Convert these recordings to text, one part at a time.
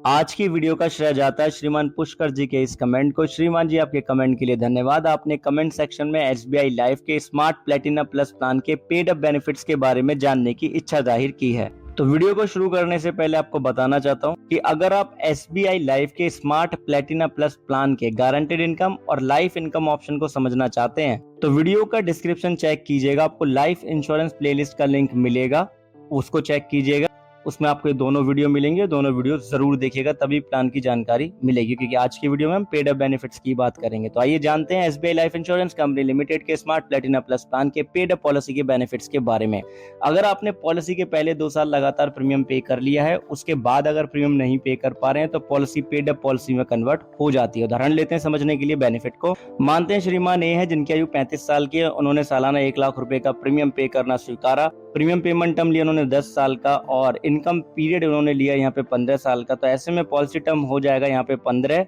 आज की वीडियो का श्रेय जाता है श्रीमान पुष्कर जी के इस कमेंट को। श्रीमान जी, आपके कमेंट के लिए धन्यवाद। आपने कमेंट सेक्शन में एसबीआई लाइफ के स्मार्ट प्लेटिना प्लस प्लान के पेड अप बेनिफिट्स के बारे में जानने की इच्छा जाहिर की है। तो वीडियो को शुरू करने से पहले आपको बताना चाहता हूं कि अगर आप एसबीआई लाइफ के स्मार्ट प्लेटिना प्लस प्लान के गारंटेड इनकम और लाइफ इनकम ऑप्शन को समझना चाहते हैं तो वीडियो का डिस्क्रिप्शन चेक कीजिएगा। आपको लाइफ इंश्योरेंस प्लेलिस्ट का लिंक मिलेगा, उसको चेक कीजिएगा। उसमें आपको ये दोनों वीडियो मिलेंगे, दोनों वीडियो जरूर देखिएगा, तभी प्लान की जानकारी मिलेगी, क्योंकि आज की वीडियो में हम पेड अप बेनिफिट्स की बात करेंगे। तो आइए जानते हैं SBI life insurance company limited के स्मार्ट प्लेटिना प्लस प्लान के पेड अप पॉलिसी के बेनिफिट्स के बारे में। अगर आपने पॉलिसी के पहले 2 साल लगातार प्रीमियम पे कर लिया है, उसके बाद अगर प्रीमियम नहीं पे कर पा रहे हैं तो पॉलिसी पेड अप पॉलिसी में कन्वर्ट हो जाती है। उदाहरण लेते हैं समझने के लिए बेनिफिट को। मानते हैं श्रीमान ए है जिनकी आयु 35 साल की है, उन्होंने सालाना 1 लाख रुपए का प्रीमियम पे करना स्वीकारा। प्रीमियम पेमेंट टर्म लिया उन्होंने 10 साल का और इनकम पीरियड उन्होंने लिया यहाँ पे 15 साल का। तो ऐसे में पॉलिसी टर्म हो जाएगा यहाँ पे 15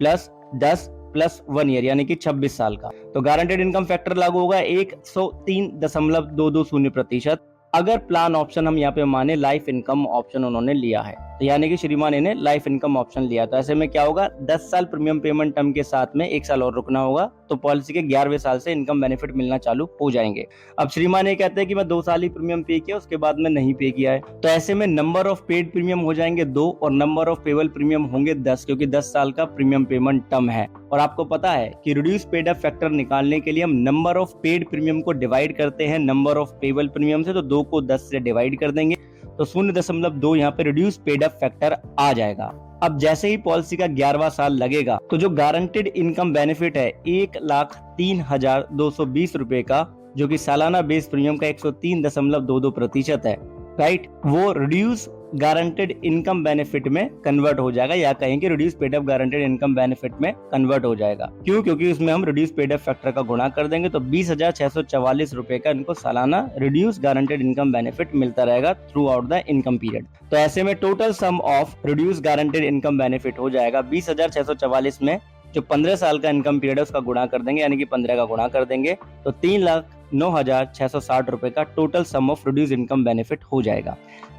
प्लस 10 प्लस 1 ईयर यानी कि 26 साल का। तो गारंटेड इनकम फैक्टर लागू होगा 103.20%। अगर प्लान ऑप्शन हम यहाँ पे माने लाइफ इनकम ऑप्शन उन्होंने लिया है, तो यानी कि श्रीमान ने लाइफ इनकम ऑप्शन लिया, तो ऐसे में क्या होगा 10 साल प्रीमियम पेमेंट टर्म के साथ में 1 साल और रुकना होगा, तो पॉलिसी के 11वें साल से इनकम बेनिफिट मिलना चालू हो जाएंगे। अब श्रीमान ये कहते हैं कि मैं 2 साल ही प्रीमियम पे किया, उसके बाद में नहीं पे किया है, तो ऐसे में नंबर ऑफ पेड प्रीमियम हो जाएंगे 2 और नंबर ऑफ पेबल प्रीमियम होंगे 10, क्योंकि 10 साल का प्रीमियम पेमेंट टर्म है। और आपको पता है कि रिड्यूस पेड अप फैक्टर निकालने के लिए हम नंबर ऑफ पेड प्रीमियम को डिवाइड करते हैं नंबर ऑफ पेबल प्रीमियम से, तो 2 को 10 से डिवाइड कर देंगे तो 0.2 यहाँ पे रिड्यूस पेड अप फैक्टर आ जाएगा। अब जैसे ही पॉलिसी का 11वां साल लगेगा तो जो गारंटेड इनकम बेनिफिट है 1,03,220 रुपए का, जो कि सालाना बेस प्रीमियम का 103.22% है, राइट, वो रिड्यूस गारंटेड इनकम बेनिफिट में कन्वर्ट हो जाएगा, या कहें कि reduce paid up guaranteed income benefit में कन्वर्ट हो जाएगा। क्यों? क्योंकि उसमें हम रिड्यूस पेड अप फैक्टर का गुणा कर देंगे, तो 20,644 रुपए का इनको सालाना रिड्यूस गारंटेड इनकम बेनिफिट मिलता रहेगा through out the income period. तो ऐसे में total sum of reduce guaranteed income benefit हो जाएगा 20,644 में जो 15 साल का इनकम पीरियड है उसका गुणा कर देंगे, यानी कि 15 का गुणा कर देंगे, तो 3,09,660 रुपए का total sum of reduce income benefit हो जाएगा।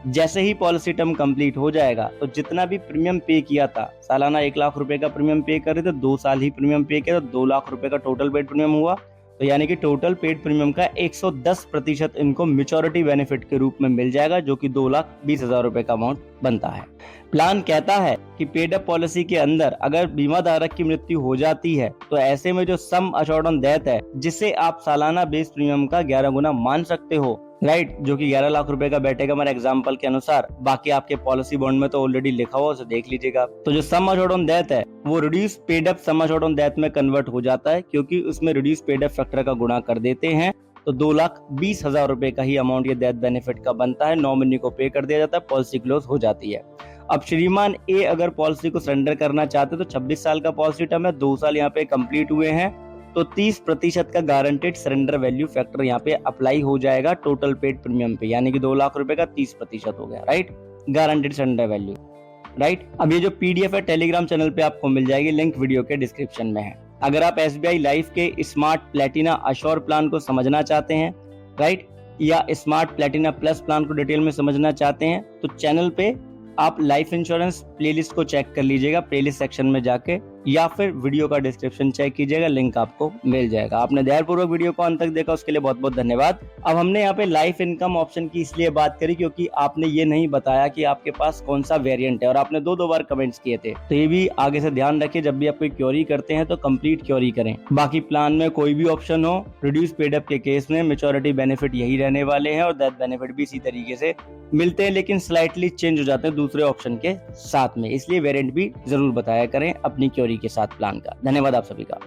जैसे ही पॉलिसी टर्म कंप्लीट हो जाएगा तो जितना भी प्रीमियम पे किया था, सालाना 1 लाख रुपए का प्रीमियम पे कर रहे थे, 2 साल ही प्रीमियम पे किया तो 2 लाख रुपए का टोटल पेड प्रीमियम हुआ, तो यानी कि टोटल पेड प्रीमियम का 110% इनको मैच्योरिटी बेनिफिट के रूप में मिल जाएगा, जो कि 2,20,000 रुपए का अमाउंट बनता है। प्लान कहता है कि पेड अप पॉलिसी के अंदर अगर बीमा धारक की मृत्यु हो जाती है तो ऐसे में जो सम अश्योर्ड ऑन डेथ है, जिसे आप सालाना बेस प्रीमियम का 11 गुना मान सकते हो, राइट, जो कि 11 लाख रुपए का बैठेगा हमारे एग्जांपल के अनुसार। बाकी आपके पॉलिसी बॉन्ड में तो ऑलरेडी लिखा हुआ, उसे देख लीजिएगा। तो जो सम अश्योर्ड ऑन डेथ है वो reduce paid up sum assured on death में कन्वर्ट हो जाता है, क्योंकि उसमें रिड्यूस पेड अप फैक्टर का गुणा कर देते हैं, तो 2,20,000 रुपए का ही अमाउंट ये डेथ बेनिफिट का बनता है। नॉमिनी को पे कर दिया जाता है, पॉलिसी क्लोज हो जाती है। अब श्रीमान ए अगर पॉलिसी को सरेंडर करना चाहते तो 26 साल का पॉलिसी टर्म है, 2 साल यहाँ पे कंप्लीट हुए हैं, तो 30% का गारंटेड सरेंडर वैल्यू फैक्टर यहाँ पे अप्लाई हो जाएगा टोटल पेड प्रीमियम पे, यानी कि 2 लाख रुपए का 30% हो गया, right, guaranteed surrender value, right. अब ये जो पीडीएफ है टेलीग्राम चैनल पे आपको मिल जाएगी, लिंक वीडियो के डिस्क्रिप्शन में है। अगर आप एसबीआई लाइफ के स्मार्ट प्लेटिना अश्योर प्लान को समझना चाहते हैं, राइट, या स्मार्ट प्लेटिना प्लस प्लान को डिटेल में समझना चाहते हैं, तो चैनल पे आप लाइफ इंश्योरेंस प्लेलिस्ट को चेक कर लीजिएगा प्लेलिस्ट सेक्शन में जाके, या फिर वीडियो का डिस्क्रिप्शन चेक कीजिएगा, लिंक आपको मिल जाएगा। आपने ध्यानपूर्वक वीडियो को अंत तक देखा, उसके लिए बहुत बहुत धन्यवाद। अब हमने यहाँ पे लाइफ इनकम ऑप्शन की इसलिए बात करी क्योंकि आपने ये नहीं बताया कि आपके पास कौन सा वेरिएंट है, और आपने 2 बार कमेंट्स किए थे, तो ये भी आगे से ध्यान रखिए, जब भी आप कोई क्वेरी करते हैं तो कंप्लीट क्वेरी करें। बाकी प्लान में कोई भी ऑप्शन हो, रिड्यूस पेड अप के केस में मैच्योरिटी बेनिफिट यही रहने वाले हैं और डेथ बेनिफिट भी इसी तरीके से मिलते हैं, लेकिन स्लाइटली चेंज हो जाते हैं दूसरे ऑप्शन के साथ में, इसलिए वेरिएंट भी जरूर बताया करें अपनी क्वेरी के साथ प्लान का। धन्यवाद आप सभी का।